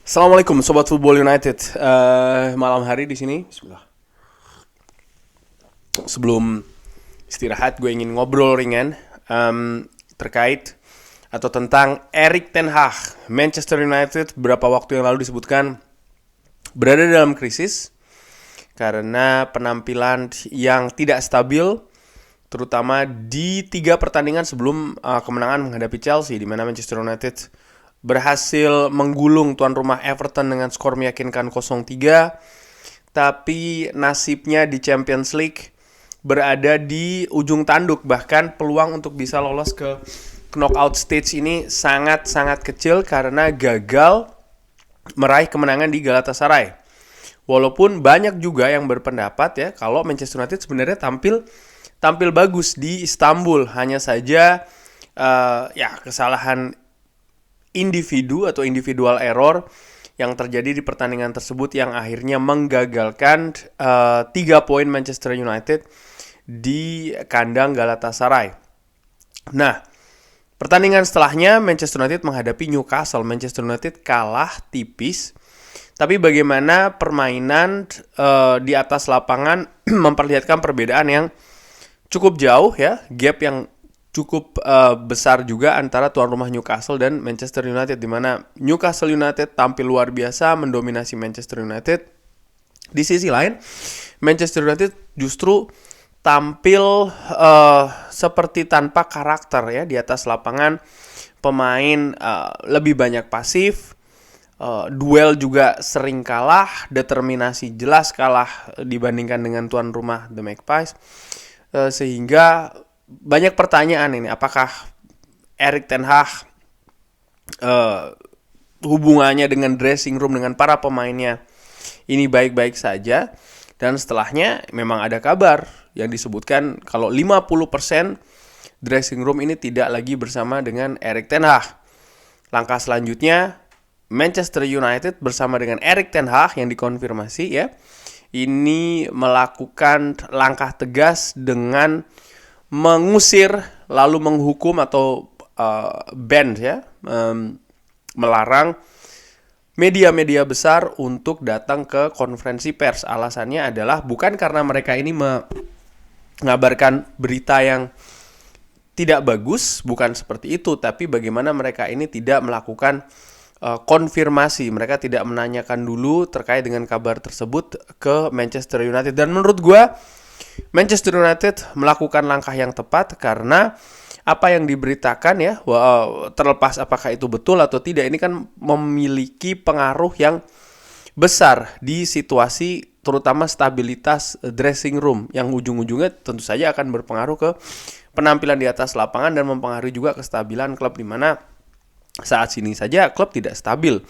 Assalamualaikum Sobat Football United. Malam hari di sini. Bismillah. Sebelum istirahat, gue ingin ngobrol ringan terkait atau tentang Erik ten Hag. Manchester United beberapa waktu yang lalu disebutkan berada dalam krisis karena penampilan yang tidak stabil, terutama di 3 pertandingan sebelum kemenangan menghadapi Chelsea, di mana Manchester United berhasil menggulung tuan rumah Everton dengan skor meyakinkan 0-3. Tapi nasibnya di Champions League berada di ujung tanduk. Bahkan peluang untuk bisa lolos ke knockout stage ini sangat-sangat kecil karena gagal meraih kemenangan di Galatasaray. Walaupun banyak juga yang berpendapat ya kalau Manchester United sebenarnya tampil bagus di Istanbul. Hanya saja kesalahan individu atau individual error yang terjadi di pertandingan tersebut yang akhirnya menggagalkan 3 poin Manchester United di kandang Galatasaray. Nah, pertandingan setelahnya Manchester United menghadapi Newcastle. Manchester United kalah tipis, tapi bagaimana permainan di atas lapangan memperlihatkan perbedaan yang cukup jauh ya, gap yang cukup besar juga antara tuan rumah Newcastle dan Manchester United, di mana Newcastle United tampil luar biasa mendominasi Manchester United. Di sisi lain, Manchester United justru tampil seperti tanpa karakter ya di atas lapangan. Pemain lebih banyak pasif, duel juga sering kalah, determinasi jelas kalah dibandingkan dengan tuan rumah The Magpies, sehingga banyak pertanyaan ini, apakah Erik ten Hag hubungannya dengan dressing room, dengan para pemainnya ini baik-baik saja. Dan setelahnya memang ada kabar yang disebutkan kalau 50% dressing room ini tidak lagi bersama dengan Erik ten Hag. Langkah selanjutnya Manchester United bersama dengan Erik ten Hag yang dikonfirmasi ya, ini melakukan langkah tegas dengan mengusir lalu menghukum atau ban ya, melarang media-media besar untuk datang ke konferensi pers. Alasannya adalah bukan karena mereka ini mengabarkan berita yang tidak bagus, bukan seperti itu, tapi bagaimana mereka ini tidak melakukan konfirmasi. Mereka tidak menanyakan dulu terkait dengan kabar tersebut ke Manchester United. Dan menurut gue Manchester United melakukan langkah yang tepat karena apa yang diberitakan ya, terlepas apakah itu betul atau tidak, ini kan memiliki pengaruh yang besar di situasi terutama stabilitas dressing room yang ujung-ujungnya tentu saja akan berpengaruh ke penampilan di atas lapangan dan mempengaruhi juga kestabilan klub, di mana saat ini saja klub tidak stabil.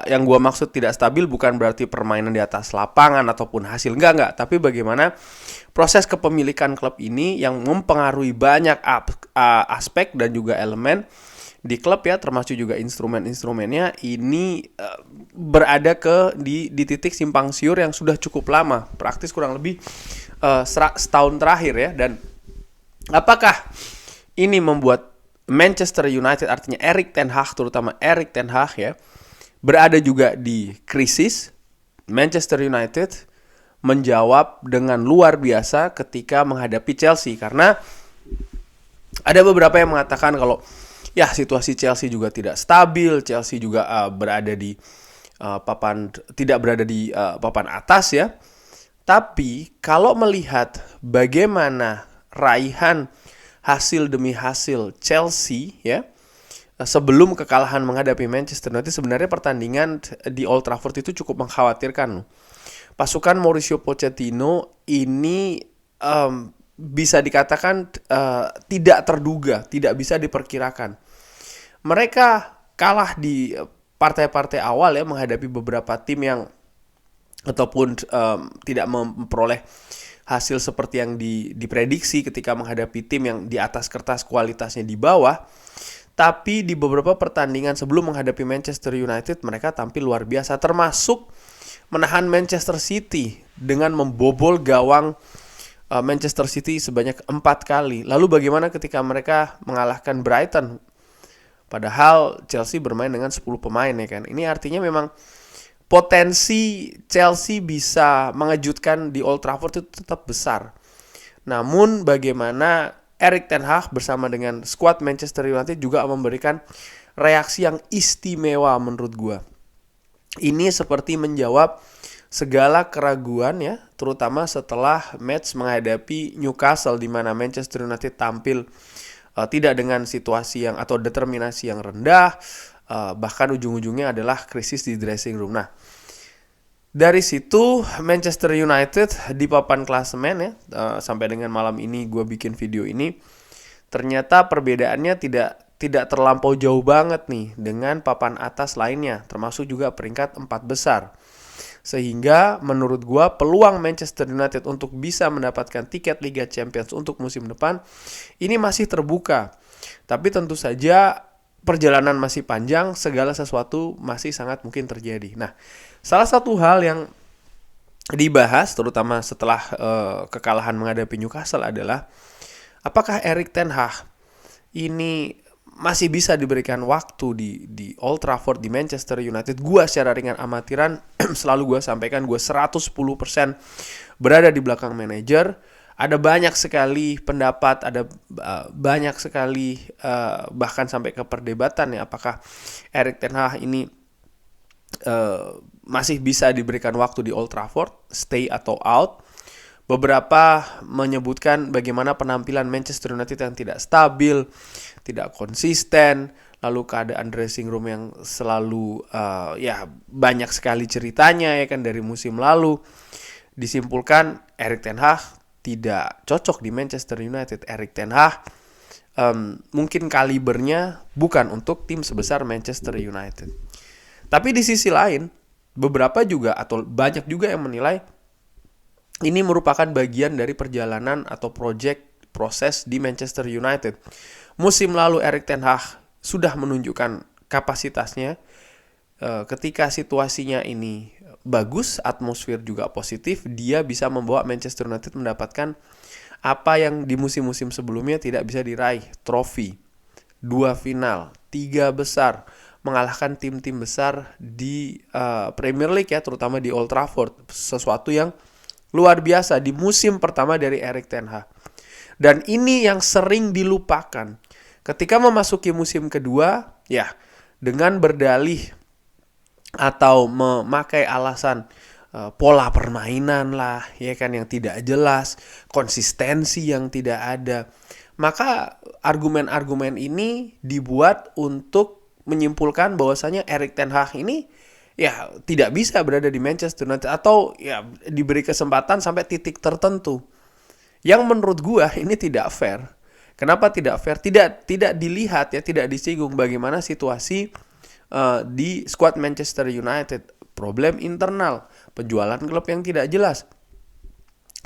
Yang gua maksud tidak stabil bukan berarti permainan di atas lapangan ataupun hasil, enggak, tapi bagaimana proses kepemilikan klub ini yang mempengaruhi banyak aspek dan juga elemen di klub ya, termasuk juga instrumen-instrumennya ini berada di titik simpang siur yang sudah cukup lama, praktis kurang lebih setahun terakhir ya. Dan apakah ini membuat Manchester United, artinya Erik ten Hag, terutama Erik ten Hag ya, berada juga di krisis? Manchester United menjawab dengan luar biasa ketika menghadapi Chelsea, karena ada beberapa yang mengatakan kalau ya situasi Chelsea juga tidak stabil, Chelsea juga tidak berada di papan atas ya. Tapi kalau melihat bagaimana raihan hasil demi hasil Chelsea ya, sebelum kekalahan menghadapi Manchester United, sebenarnya pertandingan di Old Trafford itu cukup mengkhawatirkan. Pasukan Mauricio Pochettino ini bisa dikatakan tidak terduga, tidak bisa diperkirakan. Mereka kalah di partai-partai awal ya, menghadapi beberapa tim yang ataupun tidak memperoleh hasil seperti yang diprediksi ketika menghadapi tim yang di atas kertas kualitasnya di bawah. Tapi di beberapa pertandingan sebelum menghadapi Manchester United, mereka tampil luar biasa, termasuk menahan Manchester City dengan membobol gawang Manchester City sebanyak 4 kali. Lalu bagaimana ketika mereka mengalahkan Brighton? Padahal Chelsea bermain dengan 10 pemain ya kan. Ini artinya memang potensi Chelsea bisa mengejutkan di Old Trafford itu tetap besar. Namun bagaimana Erik ten Hag bersama dengan skuad Manchester United juga memberikan reaksi yang istimewa menurut gua. Ini seperti menjawab segala keraguan ya, terutama setelah match menghadapi Newcastle di mana Manchester United tampil tidak dengan situasi yang atau determinasi yang rendah, bahkan ujung-ujungnya adalah krisis di dressing room. Nah, dari situ Manchester United di papan klasemen ya, sampai dengan malam ini gue bikin video ini, ternyata perbedaannya tidak terlampau jauh banget nih dengan papan atas lainnya, termasuk juga peringkat 4 besar. Sehingga menurut gue peluang Manchester United untuk bisa mendapatkan tiket Liga Champions untuk musim depan ini masih terbuka. Tapi tentu saja perjalanan masih panjang, segala sesuatu masih sangat mungkin terjadi. Nah, salah satu hal yang dibahas terutama setelah kekalahan menghadapi Newcastle adalah apakah Erik ten Hag ini masih bisa diberikan waktu di Old Trafford di Manchester United. Gua secara ringan amatiran selalu gua sampaikan gua 110% berada di belakang manajer. Ada banyak sekali pendapat, ada banyak sekali bahkan sampai ke perdebatan ya apakah Erik ten Hag ini masih bisa diberikan waktu di Old Trafford, stay atau out. Beberapa menyebutkan bagaimana penampilan Manchester United yang tidak stabil, tidak konsisten, lalu keadaan dressing room yang selalu banyak sekali ceritanya ya kan dari musim lalu. Disimpulkan Erik ten Hag tidak cocok di Manchester United. Erik ten Hag mungkin kalibernya bukan untuk tim sebesar Manchester United. Tapi di sisi lain, beberapa juga atau banyak juga yang menilai ini merupakan bagian dari perjalanan atau proses di Manchester United. Musim lalu Erik ten Hag sudah menunjukkan kapasitasnya. Ketika situasinya ini bagus, atmosfer juga positif, dia bisa membawa Manchester United mendapatkan apa yang di musim-musim sebelumnya tidak bisa diraih. Trofi, 2 final, 3 besar, mengalahkan tim-tim besar di Premier League ya, terutama di Old Trafford. Sesuatu yang luar biasa di musim pertama dari Erik ten Hag. Dan ini yang sering dilupakan. Ketika memasuki musim kedua, ya dengan berdalih atau memakai alasan pola permainan lah, ya kan yang tidak jelas, konsistensi yang tidak ada, maka argumen-argumen ini dibuat untuk menyimpulkan bahwasanya Erik ten Hag ini ya tidak bisa berada di Manchester United atau ya diberi kesempatan sampai titik tertentu. Yang menurut gua ini tidak fair. Kenapa tidak fair? Tidak dilihat ya, tidak disinggung bagaimana situasi di skuad Manchester United. Problem internal, penjualan klub yang tidak jelas.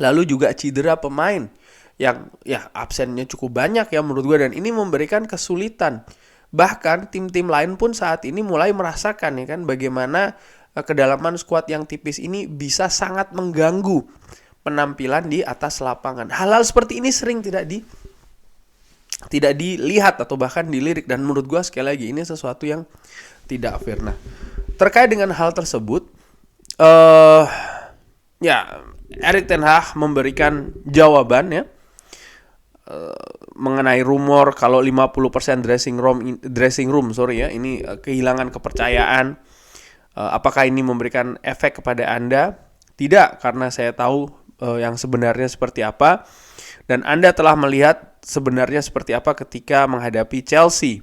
Lalu juga cedera pemain yang ya absennya cukup banyak ya menurut gua, dan ini memberikan kesulitan. Bahkan tim-tim lain pun saat ini mulai merasakan ya kan bagaimana kedalaman skuad yang tipis ini bisa sangat mengganggu penampilan di atas lapangan. Hal-hal seperti ini sering tidak dilihat atau bahkan dilirik, dan menurut gue sekali lagi ini sesuatu yang tidak fair. Nah, terkait dengan hal tersebut Erik ten Hag memberikan jawaban ya mengenai rumor kalau 50% dressing room ini kehilangan kepercayaan. Apakah ini memberikan efek kepada Anda? Tidak, karena saya tahu yang sebenarnya seperti apa, dan Anda telah melihat sebenarnya seperti apa ketika menghadapi Chelsea.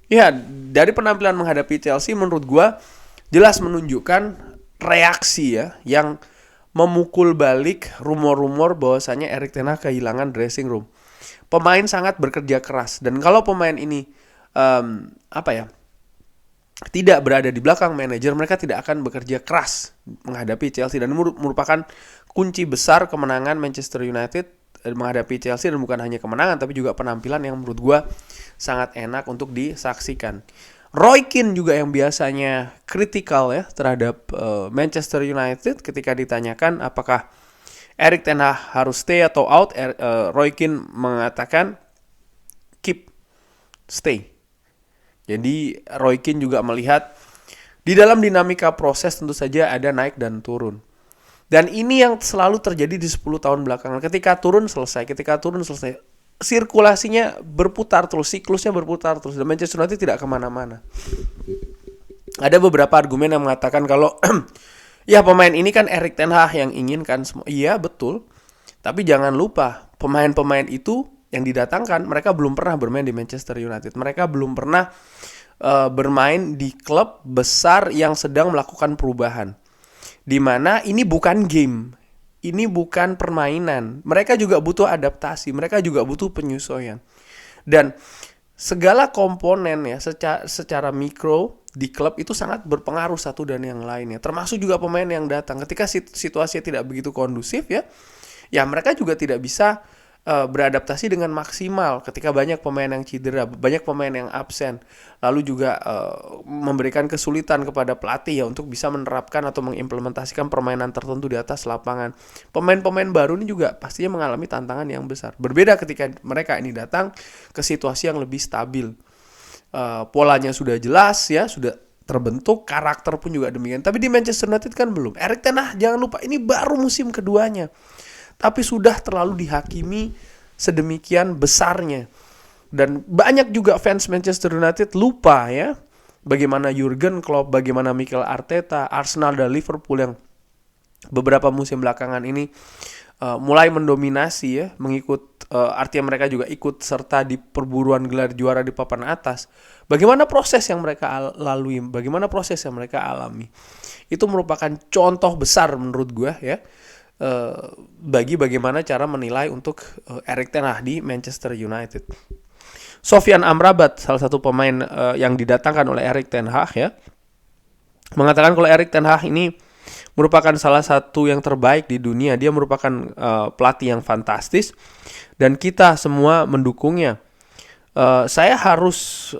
Ya, dari penampilan menghadapi Chelsea menurut gua jelas menunjukkan reaksi ya yang memukul balik rumor-rumor bahwasanya Erik ten Hag kehilangan dressing room. Pemain sangat bekerja keras, dan kalau pemain ini tidak berada di belakang manajer, mereka tidak akan bekerja keras menghadapi Chelsea, dan merupakan kunci besar kemenangan Manchester United menghadapi Chelsea, dan bukan hanya kemenangan tapi juga penampilan yang menurut gua sangat enak untuk disaksikan. Roy Keane juga yang biasanya kritikal ya terhadap Manchester United, ketika ditanyakan apakah Erik ten Hag harus stay atau out, Roy Keane mengatakan stay. Jadi Roy Keane juga melihat di dalam dinamika proses tentu saja ada naik dan turun. Dan ini yang selalu terjadi di 10 tahun belakangan. Ketika turun selesai. Sirkulasinya berputar terus, siklusnya berputar terus. Dan Manchester United tidak kemana-mana. Ada beberapa argumen yang mengatakan kalau ya pemain ini kan Erik ten Hag yang inginkan semua. Iya betul. Tapi jangan lupa pemain-pemain itu yang didatangkan mereka belum pernah bermain di Manchester United. Mereka belum pernah bermain di klub besar yang sedang melakukan perubahan. Dimana ini bukan game, ini bukan permainan. Mereka juga butuh adaptasi, mereka juga butuh penyesuaian. Dan segala komponen ya secara mikro di klub itu sangat berpengaruh satu dan yang lainnya. Termasuk juga pemain yang datang. Ketika situasinya tidak begitu kondusif ya mereka juga tidak bisa beradaptasi dengan maksimal ketika banyak pemain yang cedera, banyak pemain yang absen, lalu juga memberikan kesulitan kepada pelatih ya untuk bisa menerapkan atau mengimplementasikan permainan tertentu di atas lapangan. Pemain-pemain baru ini juga pastinya mengalami tantangan yang besar. Berbeda ketika mereka ini datang ke situasi yang lebih stabil. Polanya sudah jelas ya, sudah terbentuk, karakter pun juga demikian. Tapi di Manchester United kan belum. Erik ten Hag jangan lupa ini baru musim keduanya. Tapi sudah terlalu dihakimi sedemikian besarnya. Dan banyak juga fans Manchester United lupa ya bagaimana Jurgen Klopp, bagaimana Mikel Arteta, Arsenal dan Liverpool yang beberapa musim belakangan ini mulai mendominasi ya, artinya mereka juga ikut serta di perburuan gelar juara di papan atas. Bagaimana proses yang mereka lalui, bagaimana proses yang mereka alami. Itu merupakan contoh besar menurut gue ya. Bagi bagaimana cara menilai untuk Erik ten Hag di Manchester United. Sofyan Amrabat, salah satu pemain yang didatangkan oleh Erik ten Hag ya, mengatakan kalau Erik ten Hag ini merupakan salah satu yang terbaik di dunia. Dia merupakan pelatih yang fantastis dan kita semua mendukungnya. Saya harus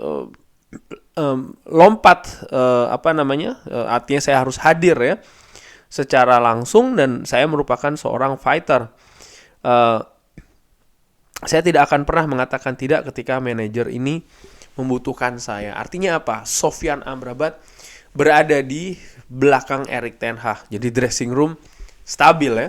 lompat artinya saya harus hadir ya secara langsung dan saya merupakan seorang fighter. Saya tidak akan pernah mengatakan tidak ketika manajer ini membutuhkan saya. Artinya apa? Sofyan Amrabat berada di belakang Erik ten Hag. Jadi dressing room stabil ya.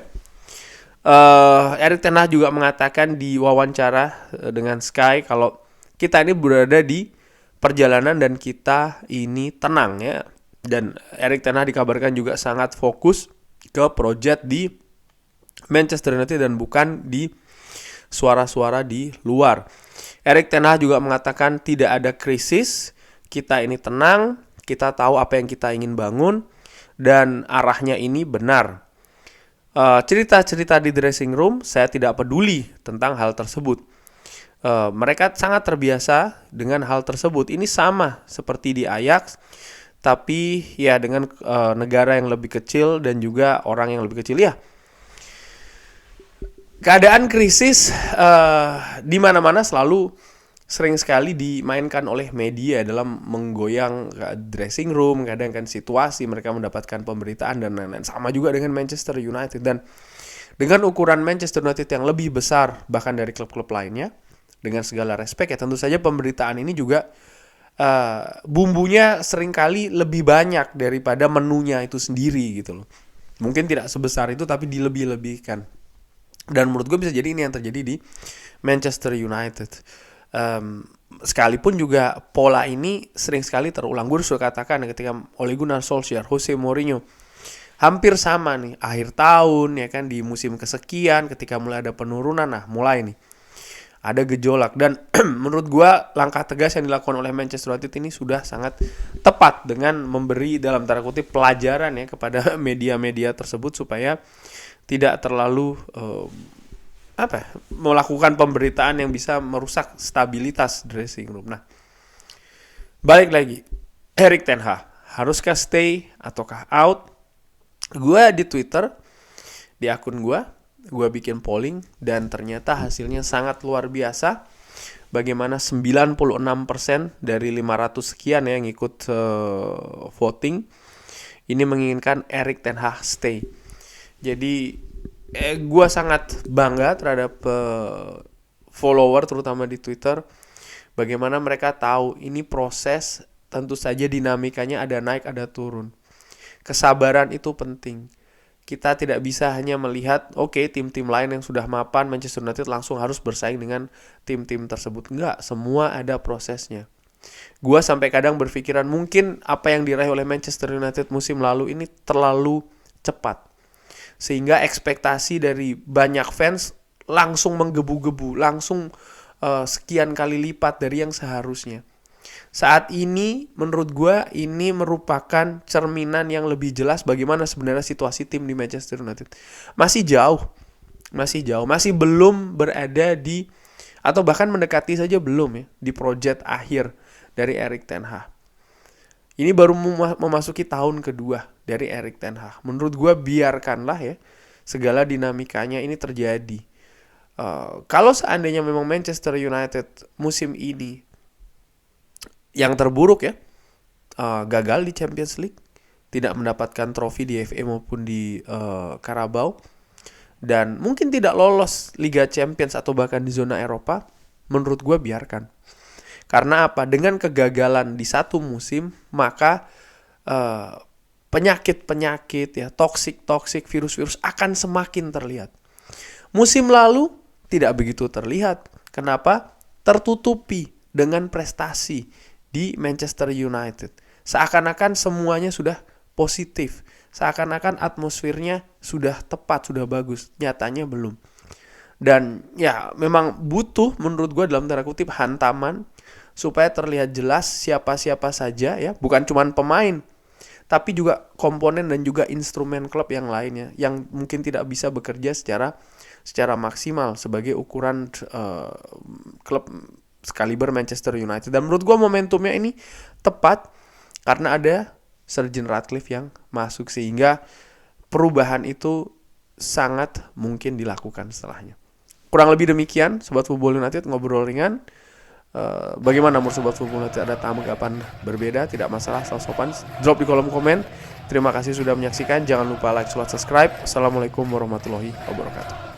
Erik ten Hag juga mengatakan di wawancara dengan Sky kalau kita ini berada di perjalanan dan kita ini tenang ya. Dan Erik ten Hag dikabarkan juga sangat fokus ke project di Manchester United dan bukan di suara-suara di luar. Erik ten Hag juga mengatakan tidak ada krisis, kita ini tenang, kita tahu apa yang kita ingin bangun dan arahnya ini benar. Cerita-cerita di dressing room saya tidak peduli tentang hal tersebut. Mereka sangat terbiasa dengan hal tersebut. Ini sama seperti di Ajax. Tapi ya dengan negara yang lebih kecil dan juga orang yang lebih kecil ya. Keadaan krisis di mana-mana selalu sering sekali dimainkan oleh media dalam menggoyang dressing room, kadang kan situasi mereka mendapatkan pemberitaan dan lain-lain. Sama juga dengan Manchester United dan dengan ukuran Manchester United yang lebih besar bahkan dari klub-klub lainnya, dengan segala respek ya tentu saja pemberitaan ini juga bumbunya seringkali lebih banyak daripada menunya itu sendiri gitu loh. Mungkin tidak sebesar itu tapi dilebih-lebihkan. Dan menurut gue bisa jadi ini yang terjadi di Manchester United. Sekalipun juga pola ini sering sekali terulang. Gue sudah katakan ketika Ole Gunnar Solskjaer, Jose Mourinho hampir sama nih akhir tahun ya kan di musim kesekian ketika mulai ada penurunan mulai nih ada gejolak dan menurut gue langkah tegas yang dilakukan oleh Manchester United ini sudah sangat tepat dengan memberi dalam tanda kutip pelajaran ya kepada media-media tersebut supaya tidak terlalu melakukan pemberitaan yang bisa merusak stabilitas dressing room. Nah, balik lagi, Erik ten Hag haruskah stay ataukah out? Gue di Twitter di akun gue bikin polling dan ternyata hasilnya sangat luar biasa. Bagaimana 96% dari 500 sekian yang ikut voting ini menginginkan Erik ten Hag stay. Jadi gue sangat bangga terhadap follower terutama di Twitter. Bagaimana mereka tahu ini proses, tentu saja dinamikanya ada naik ada turun. Kesabaran itu penting. Kita tidak bisa hanya melihat, oke, tim-tim lain yang sudah mapan, Manchester United langsung harus bersaing dengan tim-tim tersebut. Enggak, semua ada prosesnya. Gua sampai kadang berpikiran mungkin apa yang diraih oleh Manchester United musim lalu ini terlalu cepat. Sehingga ekspektasi dari banyak fans langsung menggebu-gebu, langsung sekian kali lipat dari yang seharusnya. Saat ini menurut gue ini merupakan cerminan yang lebih jelas bagaimana sebenarnya situasi tim di Manchester United. Masih jauh, masih belum berada di, atau bahkan mendekati saja belum ya, di project akhir dari Erik ten Hag. Ini baru memasuki tahun kedua dari Erik ten Hag. Menurut gue biarkanlah ya segala dinamikanya ini terjadi. Kalau seandainya memang Manchester United musim ini yang terburuk ya, gagal di Champions League, tidak mendapatkan trofi di FA maupun di Carabao, dan mungkin tidak lolos Liga Champions atau bahkan di zona Eropa, menurut gue biarkan. Karena apa? Dengan kegagalan di satu musim, maka penyakit-penyakit ya, toksik virus-virus akan semakin terlihat. Musim lalu tidak begitu terlihat. Kenapa? Tertutupi dengan prestasi di Manchester United. Seakan-akan semuanya sudah positif. Seakan-akan atmosfernya sudah tepat, sudah bagus. Nyatanya belum. Dan ya memang butuh menurut gue dalam tanda kutip hantaman supaya terlihat jelas siapa-siapa saja ya. Bukan cuma pemain, tapi juga komponen dan juga instrumen klub yang lainnya yang mungkin tidak bisa bekerja secara maksimal sebagai ukuran klub sekaliber Manchester United. Dan menurut gue momentumnya ini tepat karena ada Sir Jim Ratcliffe yang masuk, sehingga perubahan itu sangat mungkin dilakukan setelahnya. Kurang lebih demikian Sobat Football United, ngobrol ringan. Bagaimana menurut Sobat Football United? Ada tanggapan berbeda? Tidak masalah, asal sopan. Drop di kolom komen. Terima kasih sudah menyaksikan. Jangan lupa like, subscribe. Assalamualaikum warahmatullahi wabarakatuh.